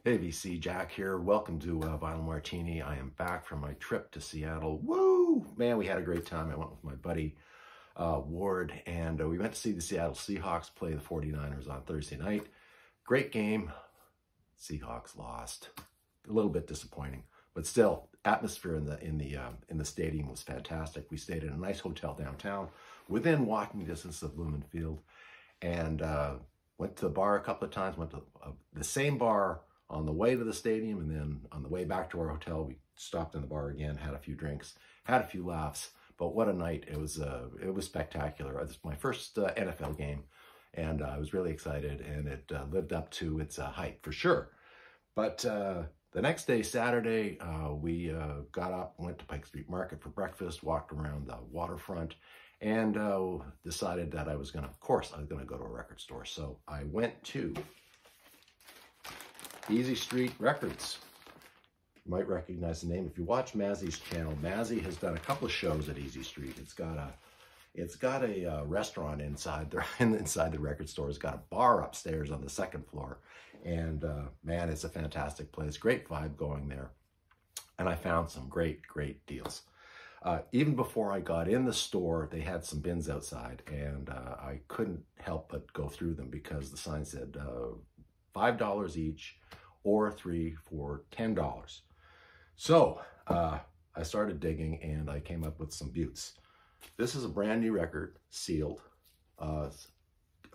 Hey VC, Jack here. Welcome to Vinyl Martini. I am back from my trip to Seattle. Woo! Man, we had a great time. I went with my buddy Ward, and we went to see the Seattle Seahawks play the 49ers on Thursday night. Great game. Seahawks lost. A little bit disappointing, but still, atmosphere in the stadium was fantastic. We stayed in a nice hotel downtown, within walking distance of Lumen Field, and went to the bar a couple of times. Went to the same bar on the way to the stadium, and then on the way back to our hotel, we stopped in the bar again, had a few drinks, had a few laughs. But what a night. It was spectacular. It was my first NFL game, and I was really excited, and it lived up to its hype for sure. But the next day, Saturday, we got up, went to Pike Street Market for breakfast, walked around the waterfront, and decided that I was going to go to a record store. So I went to Easy Street Records. You might recognize the name. If you watch Mazzy's channel, Mazzy has done a couple of shows at Easy Street. It's got a restaurant inside the record store. It's got a bar upstairs on the second floor. And man, it's a fantastic place. Great vibe going there. And I found some great deals. Even before I got in the store, they had some bins outside, and I couldn't help but go through them because the sign said $5 each or 3 for $10. So I started digging, and I came up with some buttes. This is a brand new record, sealed, a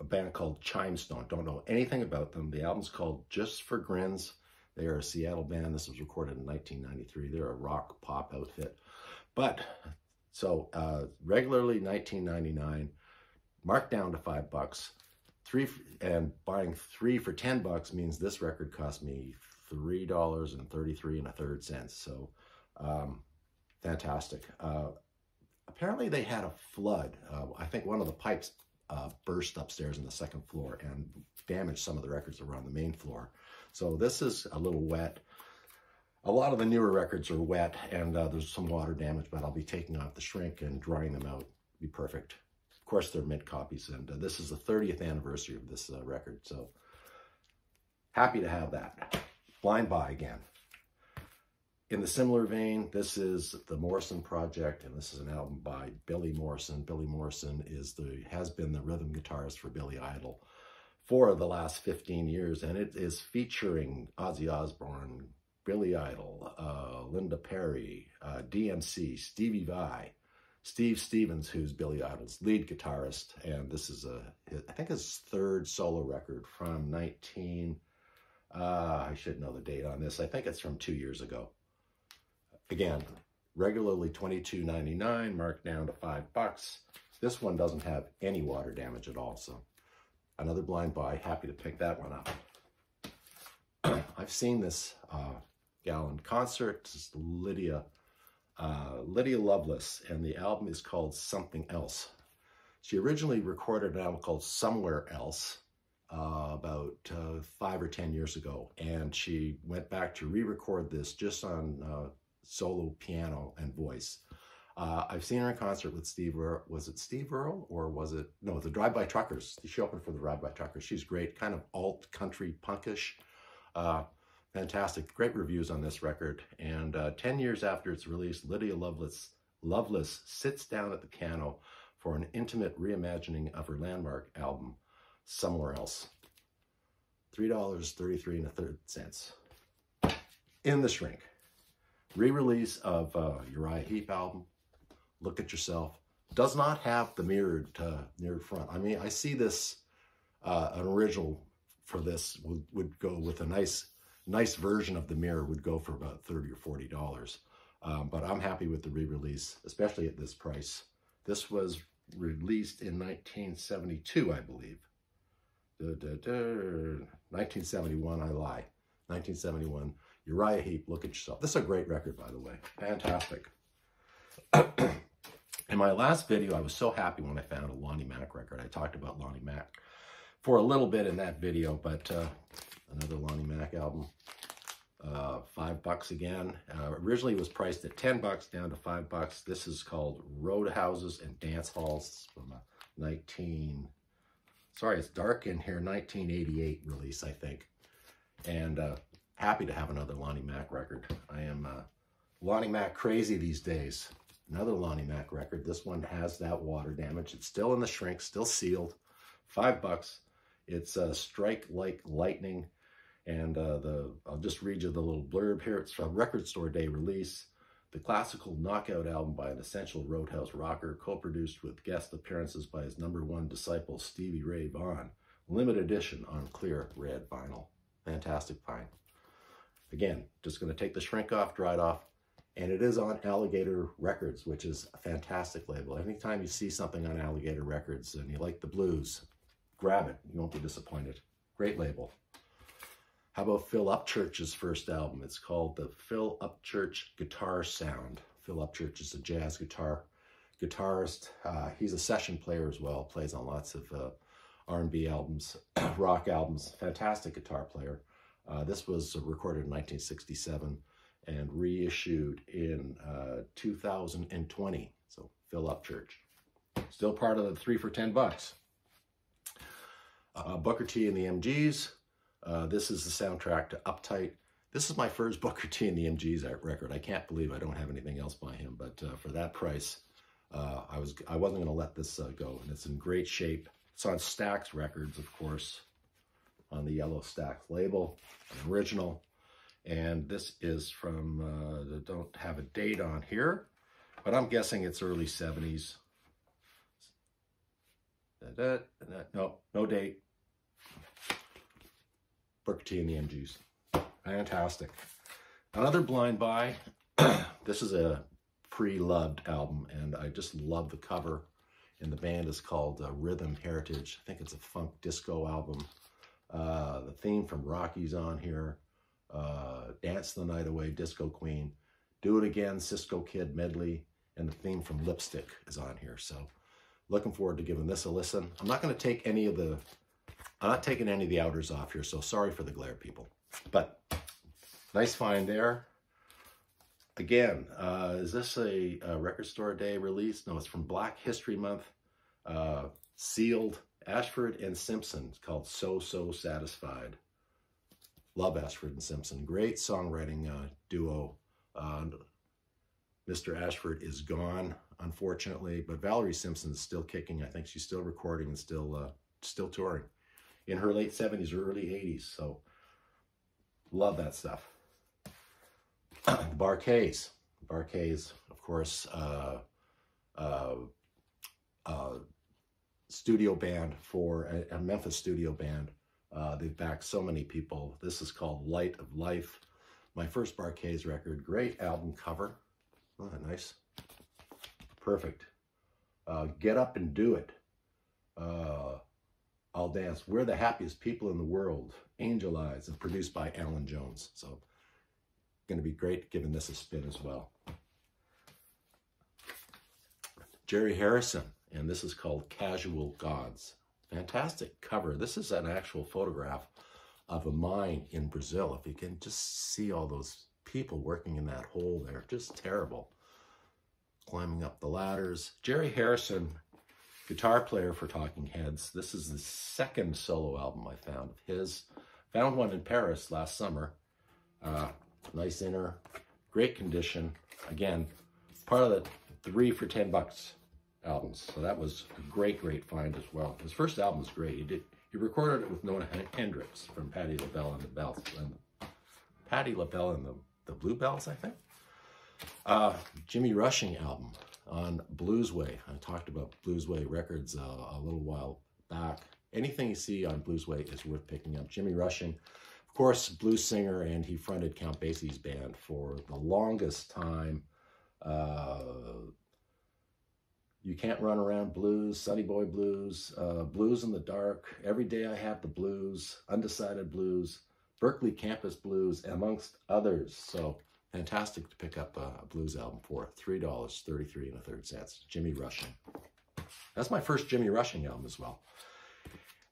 band called Chimestone. Don't know anything about them. The album's called Just for Grins. They are a Seattle band. This was recorded in 1993. They're a rock pop outfit. But, so regularly $19.99, marked down to $5. And buying 3 for $10 means this record cost me $3.33 1/3 cents. So fantastic. Apparently they had a flood. I think one of the pipes burst upstairs on the second floor and damaged some of the records that were on the main floor. So this is a little wet. A lot of the newer records are wet, and there's some water damage, but I'll be taking off the shrink and drying them out. Be perfect. Of course, they're mint copies, and this is the 30th anniversary of this record, so happy to have that. Blind Buy again. In the similar vein, this is the Morrison Project, and this is an album by Billy Morrison. Billy Morrison has been the rhythm guitarist for Billy Idol for the last 15 years, and it is featuring Ozzy Osbourne, Billy Idol, Linda Perry, DMC, Stevie Vai, Steve Stevens, who's Billy Idol's lead guitarist, and this is I think his third solo record from I should know the date on this. I think it's from 2 years ago. Again, regularly $22.99, marked down to $5. This one doesn't have any water damage at all, so another blind buy. Happy to pick that one up. I've seen this gal in concert. This is Lydia Loveless, and the album is called Something Else. She originally recorded an album called Somewhere Else about 5 or 10 years ago, and she went back to re-record this just on solo piano and voice. I've seen her in concert with Steve Earle. Was it Steve Earle, or was it, no, the Drive-By Truckers. She opened for the Drive-By Truckers. She's great, kind of alt country punkish. Fantastic, great reviews on this record. And 10 years after its release, Lydia Loveless sits down at the piano for an intimate reimagining of her landmark album, Somewhere Else. $3.33 1/3 in the shrink. Re-release of Uriah Heep album, Look at Yourself. Does not have the mirrored front. I mean, I see this, an original for this would go with a nice version of the mirror, would go for about $30 or $40. But I'm happy with the re-release, especially at this price. This was released in 1972, I believe. 1971, I lie. 1971. Uriah Heep, Look at Yourself. This is a great record, by the way. Fantastic. In my last video, I was so happy when I found a Lonnie Mack record. I talked about Lonnie Mack for a little bit in that video, but another Lonnie Mack album, $5 again. Originally it was priced at $10, down to $5. This is called Roadhouses and Dance Halls from a sorry, it's dark in here, 1988 release, I think. And happy to have another Lonnie Mack record. I am Lonnie Mack crazy these days. Another Lonnie Mack record. This one has that water damage. It's still in the shrink, still sealed. $5. It's Strike Like Lightning. And I'll just read you the little blurb here. It's from Record Store Day release. The classical knockout album by an essential Roadhouse rocker, co-produced with guest appearances by his #1 disciple, Stevie Ray Vaughan. Limited edition on clear red vinyl. Fantastic find. Again, just going to take the shrink off, dry it off, and it is on Alligator Records, which is a fantastic label. Anytime you see something on Alligator Records and you like the blues, grab it. You won't be disappointed. Great label. How about Phil Upchurch's first album? It's called the Phil Upchurch Guitar Sound. Phil Upchurch is a jazz guitarist. He's a session player as well. Plays on lots of R&B albums, rock albums. Fantastic guitar player. This was recorded in 1967 and reissued in 2020. So Phil Upchurch. Still part of the 3 for $10. Booker T and the MGs. This is the soundtrack to Uptight. This is my first Booker T and the MGs record. I can't believe I don't have anything else by him, but for that price, I wasn't going to let this go, and it's in great shape. It's on Stax Records, of course, on the yellow Stax label, an original. And this is from, they don't have a date on here, but I'm guessing it's early 70s. No date. Booker T and the MGs. Fantastic. Another blind buy. This is a pre-loved album, and I just love the cover. And the band is called Rhythm Heritage. I think it's a funk disco album. The theme from Rocky's on here. Dance the Night Away, Disco Queen. Do It Again, Cisco Kid medley. And the theme from Lipstick is on here. So looking forward to giving this a listen. I'm not taking any of the outers off here, so sorry for the glare, people. But nice find there. Again, is this a Record Store Day release? No, it's from Black History Month. Sealed, Ashford and Simpson. It's called So Satisfied. Love Ashford and Simpson. Great songwriting duo. Mr. Ashford is gone, unfortunately, but Valerie Simpson is still kicking. I think she's still recording and still touring in her late 70s or early 80s. So love that stuff. Barkays, of course, studio band for a Memphis studio band. They've backed so many people. This is called Light of Life. My first Barkays record. Great album cover. Oh, nice. Perfect. Get Up and Do It. I'll Dance. We're the Happiest People in the World. Angel Eyes, and produced by Alan Jones. So going to be great giving this a spin as well. Jerry Harrison, and this is called Casual Gods. Fantastic cover. This is an actual photograph of a mine in Brazil. If you can just see all those people working in that hole there, just terrible. Climbing up the ladders. Jerry Harrison, guitar player for Talking Heads. This is the second solo album I found of his. Found one in Paris last summer. Nice inner, great condition. Again, part of the 3 for $10 albums. So that was a great find as well. His first album was great. He recorded it with Nona Hendrix from Patti LaBelle and the Bells. Patti LaBelle and the Bluebells, I think. Jimmy Rushing album on Bluesway. I talked about Bluesway Records a little while back. Anything you see on Bluesway is worth picking up. Jimmy Rushing, of course, blues singer, and he fronted Count Basie's band for the longest time. You Can't Run Around Blues, Sunny Boy Blues, Blues in the Dark, Every Day I Have the Blues, Undecided Blues, Berkeley Campus Blues, amongst others. So fantastic to pick up a blues album for $3.33 1/3. Jimmy Rushing. That's my first Jimmy Rushing album as well.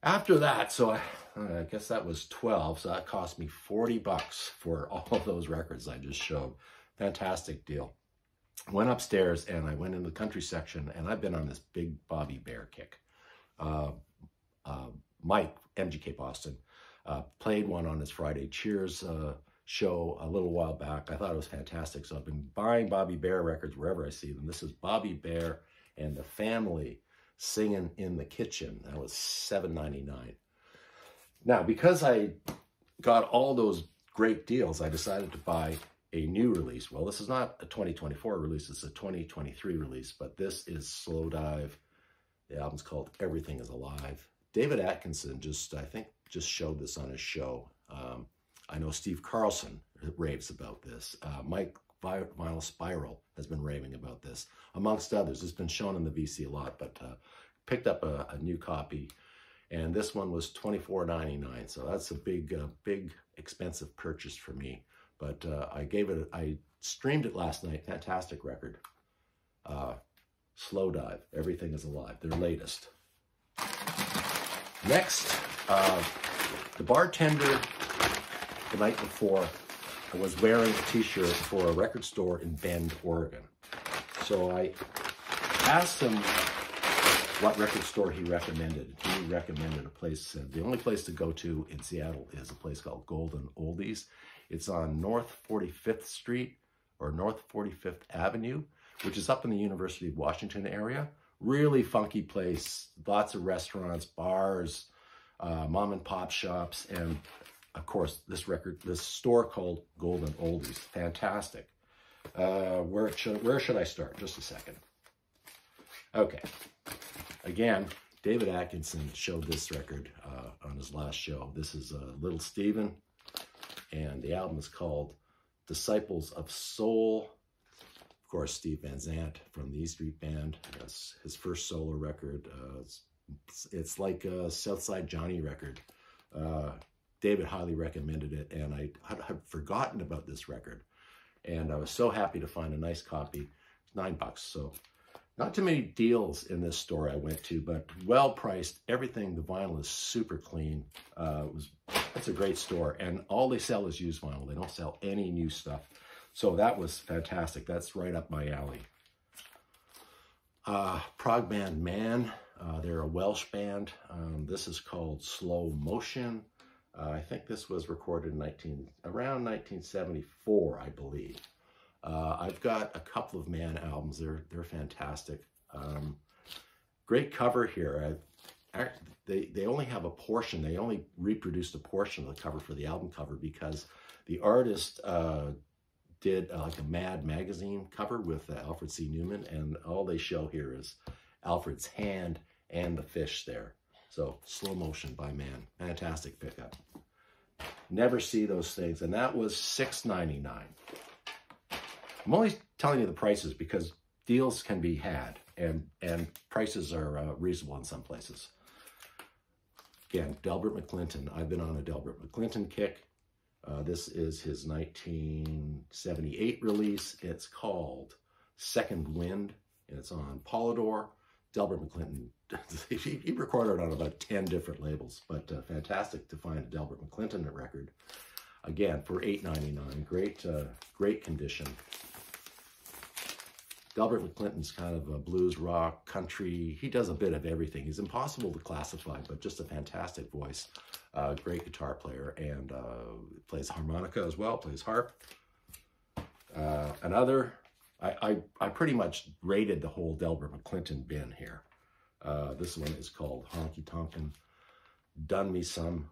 After that, so I guess that was 12, so that cost me $40 for all of those records I just showed. Fantastic deal. Went upstairs and I went in the country section, and I've been on this big Bobby Bear kick. Mike, MGK Boston, played one on his Friday Cheers show a little while back. I thought it was fantastic. So I've been buying Bobby Bear records wherever I see them. This is Bobby Bear and the Family Singing in the Kitchen. That was $7.99. Now, because I got all those great deals, I decided to buy a new release. Well, this is not a 2024 release, it's a 2023 release, but this is Slow Dive. The album's called Everything is Alive. David Atkinson I think just showed this on his show. I know Steve Carlson raves about this. Mike Vinyl Spiral has been raving about this, amongst others. It's been shown in the VC a lot, but picked up a new copy, and this one was $24.99. So that's a big expensive purchase for me. But I streamed it last night. Fantastic record. Slow Dive, Everything is Alive, their latest. Next, the bartender the night before was wearing a t-shirt for a record store in Bend, Oregon. So I asked him what record store he recommended. He recommended a place, the only place to go to in Seattle is a place called Golden Oldies. It's on North 45th Street or North 45th Avenue, which is up in the University of Washington area. Really funky place, lots of restaurants, bars, mom and pop shops, and of course this store called Golden Oldies. Fantastic. Where should I start? Just a second. Okay. Again, David Atkinson showed this record on his last show. This is Little Steven, and the album is called Disciples of Soul. Of course, Steve Van Zandt from the E Street Band. That's his first solo record. It's like a Southside Johnny record. David highly recommended it, and I had forgotten about this record. And I was so happy to find a nice copy. It's $9, so not too many deals in this store I went to, but well priced. Everything, the vinyl is super clean. It's a great store, and all they sell is used vinyl. They don't sell any new stuff. So that was fantastic. That's right up my alley. Prog band Man. They're a Welsh band. This is called Slow Motion. I think this was recorded around 1974, I believe. I've got a couple of Man albums. They're fantastic. Great cover here. They only have a portion. They only reproduced a portion of the cover for the album cover because the artist did like a Mad magazine cover with Alfred C. Newman, and all they show here is Alfred's hand and the fish there. So Slow Motion by Man, fantastic pickup. Never see those things, and that was $6.99. I'm only telling you the prices because deals can be had, and prices are reasonable in some places. Again, Delbert McClinton. I've been on a Delbert McClinton kick. This is his 1978 release. It's called Second Wind, and it's on Polydor. Delbert McClinton, he recorded on about 10 different labels, but fantastic to find a Delbert McClinton record. Again, for $8.99, great condition. Delbert McClinton's kind of a blues, rock, country. He does a bit of everything. He's impossible to classify, but just a fantastic voice. Great guitar player, and plays harmonica as well, plays harp. I pretty much rated the whole Delbert McClinton bin here. This one is called Honky Tonkin' Done Me Some.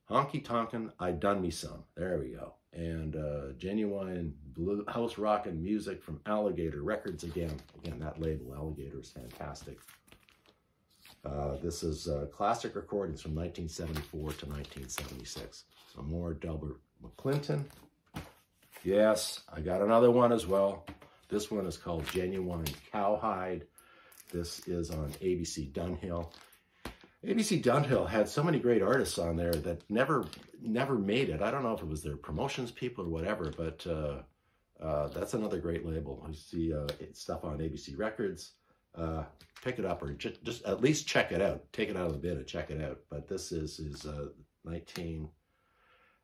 Honky Tonkin' I Done Me Some. There we go. And genuine blue house rockin' music from Alligator Records. Again, that label, Alligator, is fantastic. This is classic recordings from 1974 to 1976. So more Delbert McClinton. Yes, I got another one as well. This one is called Genuine Cowhide. This is on ABC Dunhill. ABC Dunhill had so many great artists on there that never made it. I don't know if it was their promotions people or whatever, but that's another great label. You see stuff on ABC Records. Pick it up or just at least check it out. Take it out of the bin and check it out. But this is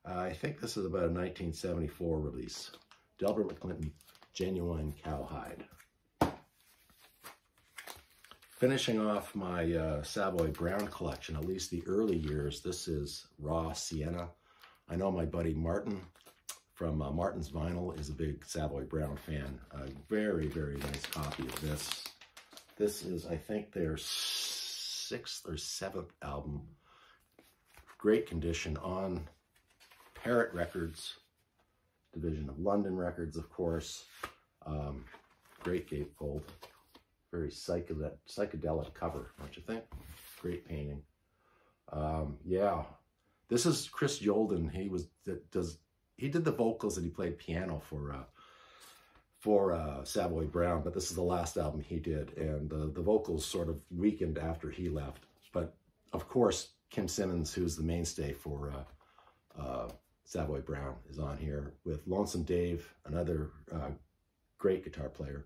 I think this is about a 1974 release. Delbert McClinton, Genuine Cowhide. Finishing off my Savoy Brown collection, at least the early years, this is Raw Sienna. I know my buddy Martin from Martin's Vinyl is a big Savoy Brown fan. A very, very nice copy of this. This is, I think, their 6th or 7th album. Great condition on Parrot Records, division of London Records, of course. Great gatefold. Very psychedelic cover, don't you think? Great painting. Yeah, this is Chris Yolden. He did the vocals and he played piano for Savoy Brown, but this is the last album he did, and the vocals sort of weakened after he left. But of course, Kim Simmons, who's the mainstay for Savoy Brown, is on here with Lonesome Dave, another great guitar player,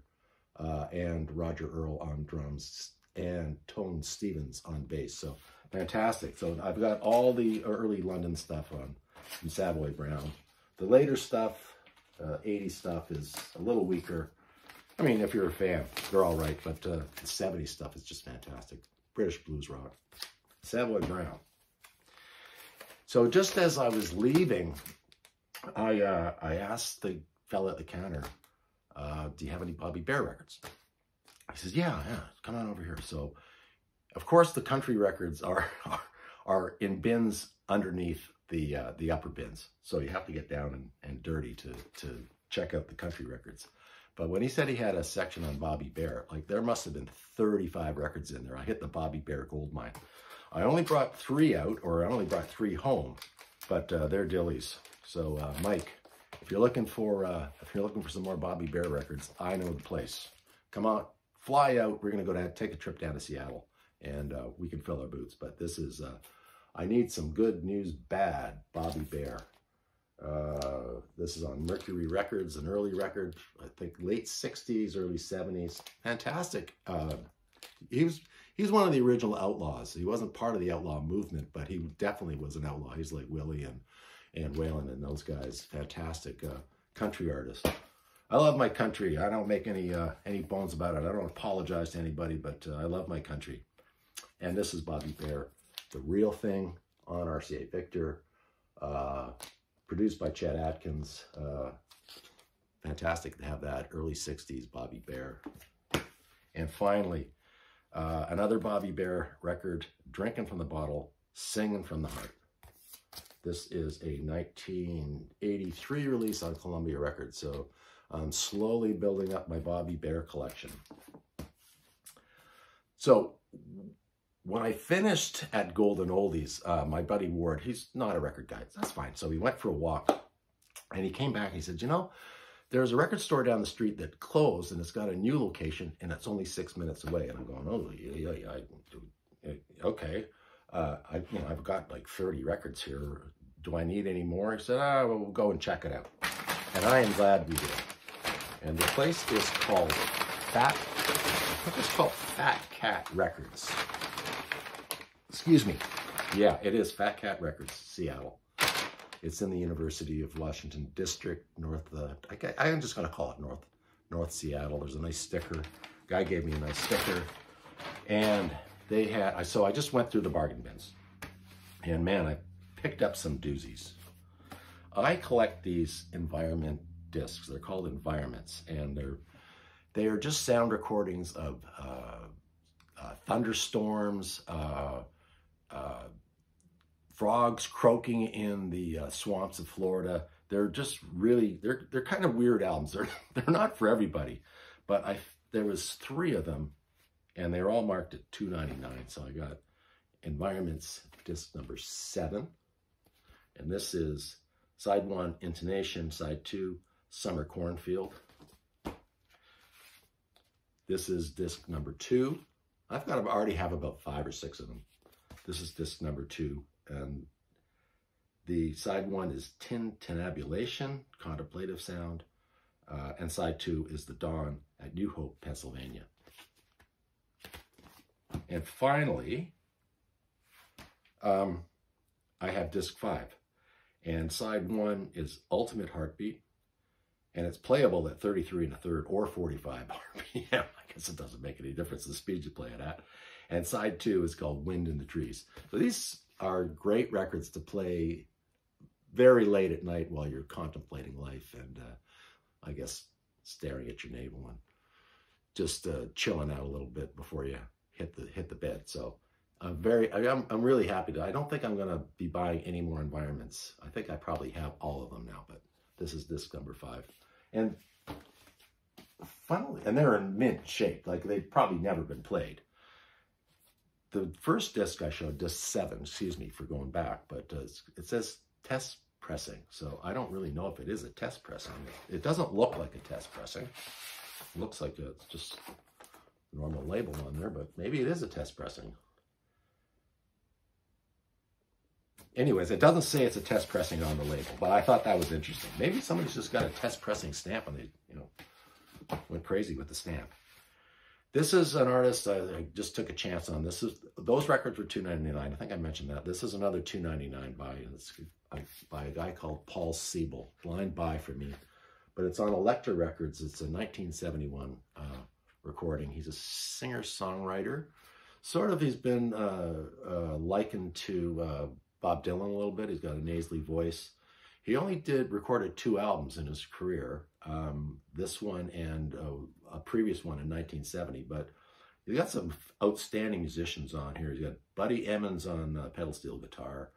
and Roger Earl on drums, and Tone Stevens on bass. So fantastic. So I've got all the early London stuff on from Savoy Brown. The later stuff, 80s stuff, is a little weaker. I mean, if you're a fan, they're all right, but the 70s stuff is just fantastic. British blues rock. Savoy Brown. So just as I was leaving, I asked the fella at the counter, do you have any Bobby Bare records? He says, yeah, come on over here. So, of course, the country records are in bins underneath the upper bins. So you have to get down and dirty to check out the country records. But when he said he had a section on Bobby Bare, like there must have been 35 records in there. I hit the Bobby Bare gold mine. I only brought 3 out, or I only brought 3 home, but they're dillies. So Mike, if you're looking for some more Bobby Bare records, I know the place. Come on, fly out. We're gonna go down, take a trip down to Seattle, and we can fill our boots. But this is, I need some good news, bad Bobby Bare. This is on Mercury Records, an early record, I think late 60s, early 70s. Fantastic. He's one of the original outlaws. He wasn't part of the outlaw movement, but he definitely was an outlaw. He's like Willie and Waylon and those guys. Fantastic country artist. I love my country. I don't make any bones about it. I don't apologize to anybody, but I love my country. And this is Bobby Bare, The Real Thing on RCA Victor, produced by Chet Atkins. Fantastic to have that early 60s Bobby Bare. And finally, another Bobby Bare record, Drinking from the Bottle, Singing from the Heart. This is a 1983 release on Columbia Records, so I'm slowly building up my Bobby Bare collection. So when I finished at Golden Oldies, my buddy Ward, he's not a record guy, that's fine. So we went for a walk, and he came back and he said, you know, there's a record store down the street that closed, and it's got a new location, and it's only 6 minutes away. And I'm going, oh, yeah, okay. I've got like 30 records here. Do I need any more? He said, well, we'll go and check it out. And I am glad we did. And the place is called Fat Cat Records. Excuse me. Yeah, it is Fat Cat Records, Seattle. It's in the University of Washington District, I'm just going to call it North Seattle. There's a nice sticker. Guy gave me a nice sticker. And they had, so I just went through the bargain bins. And man, I picked up some doozies. I collect these environment discs. They're called environments. And they are just sound recordings of thunderstorms, frogs croaking in the swamps of Florida. They're just really, they're kind of weird albums. They're not for everybody, but there was 3 of them, and they were all marked at $2.99. So I got Environments disc number 7, and this is side 1, Intonation, side 2, Summer Cornfield. This is disc number 2. I already have about 5 or 6 of them. This is disc number 2. And the side 1 is Tintinnabulation, Contemplative Sound, and side 2 is The Dawn at New Hope, Pennsylvania. And finally, I have disc 5, and side 1 is Ultimate Heartbeat, and it's playable at 33 1/3 or 45 RPM. I guess it doesn't make any difference the speed you play it at. And side 2 is called Wind in the Trees. So these are great records to play very late at night while you're contemplating life and I guess staring at your navel and just chilling out a little bit before you hit the bed. So I'm really happy to. I don't think I'm going to be buying any more environments. I think I probably have all of them now, but this is disc number 5. And finally, and they're in mint shape, like they've probably never been played. The first disc I showed, disc 7, excuse me for going back, but it says test pressing. So I don't really know if it is a test pressing. It doesn't look like a test pressing. It looks like it's just a normal label on there, but maybe it is a test pressing. Anyways, it doesn't say it's a test pressing on the label, but I thought that was interesting. Maybe somebody's just got a test pressing stamp and they, went crazy with the stamp. This is an artist I just took a chance on. Those records were $2.99. I think I mentioned that. This is another $2.99 by a guy called Paul Siebel. Blind buy for me, but it's on Elektra Records. It's a 1971 recording. He's a singer-songwriter. Sort of, he's been likened to Bob Dylan a little bit. He's got a nasally voice. He only recorded 2 albums in his career, this one and a previous one in 1970, but he's got some outstanding musicians on here. He's got Buddy Emmons on pedal steel guitar,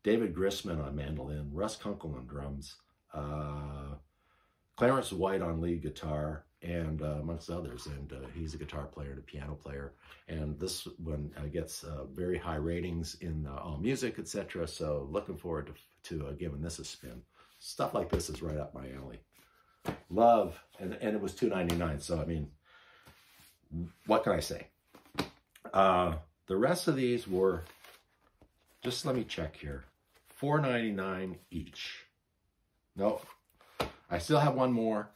David Grisman on mandolin, Russ Kunkel on drums, Clarence White on lead guitar, and amongst others. And he's a guitar player and a piano player. And this one gets very high ratings in AllMusic, etc. So looking forward to giving this a spin. Stuff like this is right up my alley. Love, and it was $2.99. So I mean, what can I say? The rest of these were, just let me check here, $4.99 each. No, I still have one more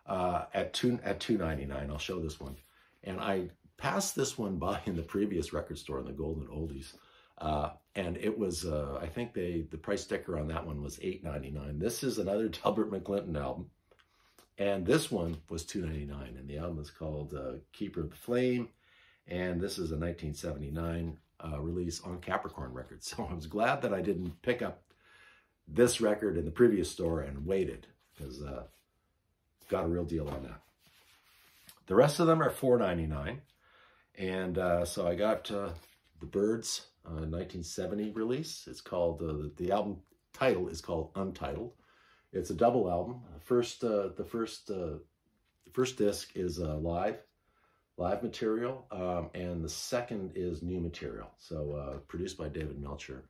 at $2.99. I'll show this one, and I passed this one by in the previous record store in the Golden Oldies, and it was I think the price sticker on that one was $8.99. This is another Delbert McClinton album, and this one was $2.99, and the album is called Keeper of the Flame, and this is a 1979 release on Capricorn Records. So I was glad that I didn't pick up this record in the previous store and waited, because got a real deal on that. The rest of them are $4.99, and so I got the Byrds 1970 release. It's called the album title is called Untitled. It's a double album. The first disc is live material, and the second is new material. So produced by David Melcher.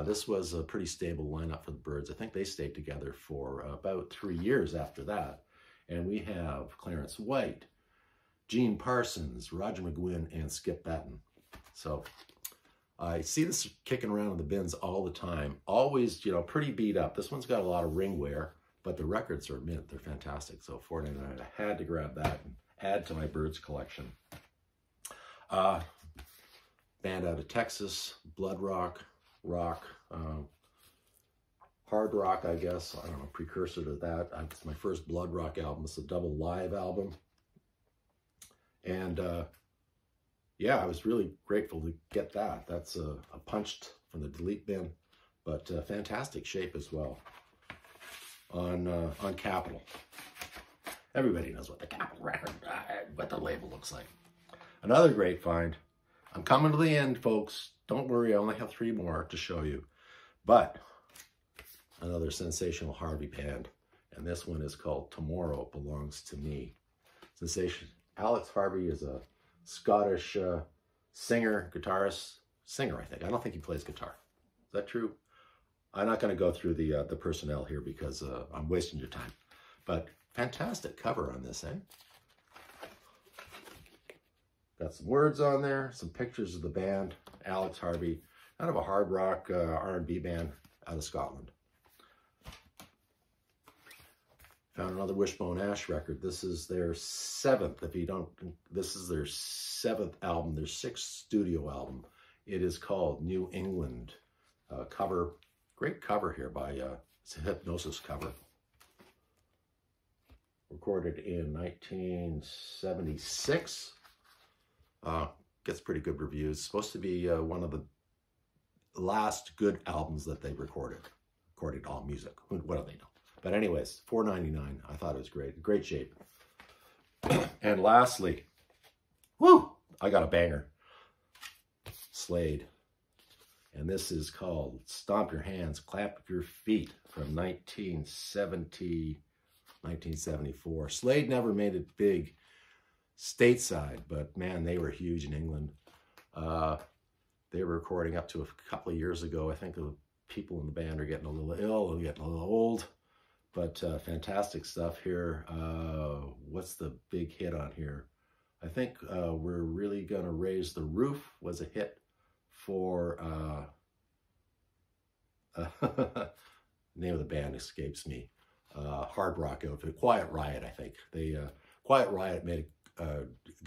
This was a pretty stable lineup for the Byrds. I think they stayed together for about 3 years after that. And we have Clarence White, Gene Parsons, Roger McGuinn, and Skip Batten. So I see this kicking around in the bins all the time. Always, pretty beat up. This one's got a lot of ring wear, but the records are mint. They're fantastic. So $4.99, I had to grab that and add to my Byrds collection. Band out of Texas, blood rock, hard rock, I guess. I don't know, precursor to that. It's my first blood rock album. It's a double live album. And yeah, I was really grateful to get that. That's a punched from the delete bin, but fantastic shape as well on Capitol. Everybody knows what the Capitol record, what the label looks like. Another great find. I'm coming to the end, folks. Don't worry, I only have 3 more to show you. But another sensational Harvey band, and this one is called Tomorrow Belongs to Me. Sensation. Alex Harvey is a Scottish singer, guitarist, I think. I don't think he plays guitar. Is that true? I'm not going to go through the personnel here because I'm wasting your time. But fantastic cover on this, eh? Got some words on there, some pictures of the band. Alex Harvey, kind of a hard rock R&B band out of Scotland. Found another Wishbone Ash record. This is their 7th, this is their 7th album, their 6th studio album. It is called New England. Cover, great cover here by, it's a Hypnosis cover. Recorded in 1976. Gets pretty good reviews. Supposed to be one of the last good albums that they recorded. according to AllMusic. What do they know? But anyways, $4.99. I thought it was great. Great shape. And lastly, whoo, I got a banger. Slade. And this is called Stomp Your Hands, Clap Your Feet from 1974. Slade never made it big stateside, but man, they were huge in England. They were recording up to a couple of years ago. I think the people in the band are getting a little ill and getting a little old, but fantastic stuff here. What's the big hit on here? I think We're Really Gonna Raise the Roof was a hit for, name of the band escapes me, hard rock outfit, Quiet Riot, I think. Quiet Riot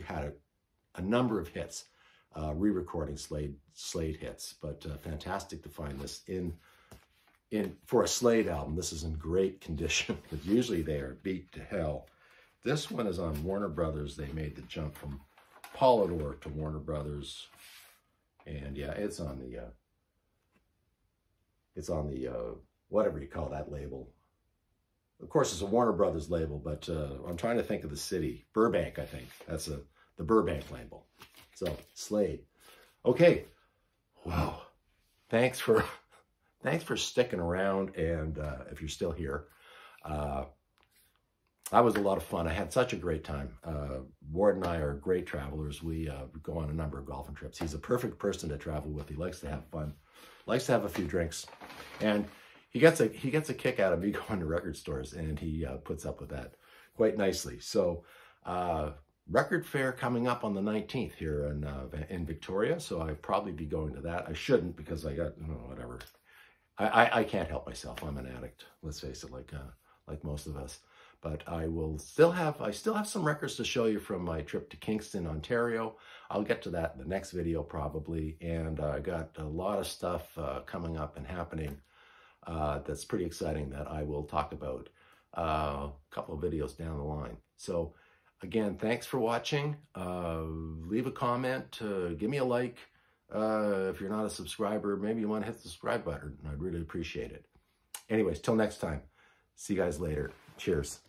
had a number of hits, re-recording Slade hits, but fantastic to find this for a Slade album. This is in great condition, but usually they are beat to hell. This one is on Warner Brothers. They made the jump from Polydor to Warner Brothers, and yeah, it's on the whatever you call that label. Of course, it's a Warner Brothers label, but I'm trying to think of the city. Burbank, I think. That's the Burbank label. So, Slade. Okay. Wow. Thanks for sticking around, and if you're still here. That was a lot of fun. I had such a great time. Ward and I are great travelers. We go on a number of golfing trips. He's a perfect person to travel with. He likes to have fun, likes to have a few drinks, and he gets a kick out of me going to record stores, and he puts up with that quite nicely. So record fair coming up on the 19th here in Victoria, so I'll probably be going to that. I shouldn't, because I got whatever. I can't help myself. I'm an addict. Let's face it, like most of us. But I still have some records to show you from my trip to Kingston, Ontario. I'll get to that in the next video probably. And I got a lot of stuff coming up and happening that's pretty exciting that I will talk about a couple of videos down the line. So again, thanks for watching. Leave a comment, give me a like. If you're not a subscriber, maybe you want to hit the subscribe button. I'd really appreciate it. Anyways, till next time. See you guys later. Cheers.